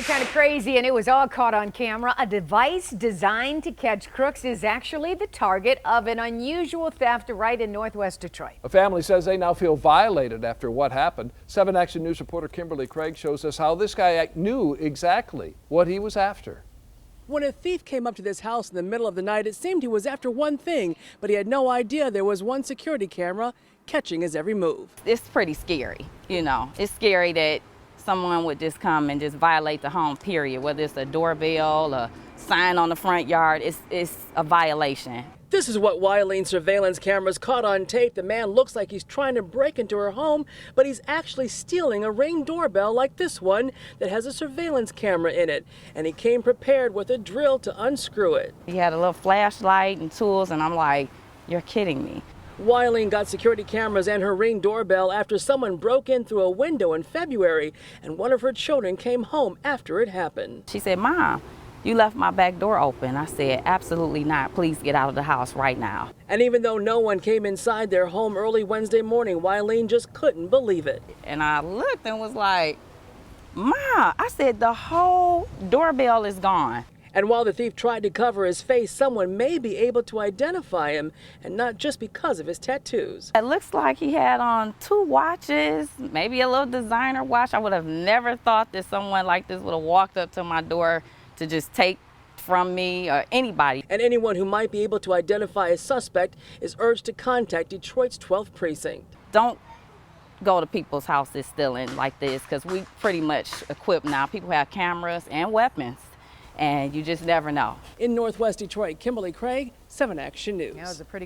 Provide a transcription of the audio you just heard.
Kind of crazy, and it was all caught on camera. A device designed to catch crooks is actually the target of an unusual theft right in Northwest Detroit. A family says they now feel violated after what happened. 7 Action News reporter Kimberly Craig shows us how this guy knew exactly what he was after. When a thief came up to this house in the middle of the night, it seemed he was after one thing, but he had no idea there was one security camera catching his every move. It's pretty scary, It's scary that someone would just come and just violate the home, period. Whether it's a doorbell, a sign on the front yard, it's a violation. This is what Wylene surveillance cameras caught on tape. The man looks like he's trying to break into her home, but he's actually stealing a Ring doorbell like this one that has a surveillance camera in it. And he came prepared with a drill to unscrew it. He had a little flashlight and tools, and I'm like, you're kidding me. Wylene got security cameras and her Ring doorbell after someone broke in through a window in February, and one of her children came home after it happened. She said, "Mom, you left my back door open." I said, "Absolutely not. Please get out of the house right now." And even though no one came inside their home early Wednesday morning, Wylene just couldn't believe it. And I looked and was like, "Ma," I said, "the whole doorbell is gone." And while the thief tried to cover his face, someone may be able to identify him, and not just because of his tattoos. It looks like he had on 2 watches, maybe a little designer watch. I would have never thought that someone like this would have walked up to my door to just take from me or anybody. And anyone who might be able to identify a suspect is urged to contact Detroit's 12th precinct. Don't go to people's houses stealing like this, because we pretty much equipped now. People have cameras and weapons, and you just never know. In Northwest Detroit, Kimberly Craig, 7 Action News. That was a pretty good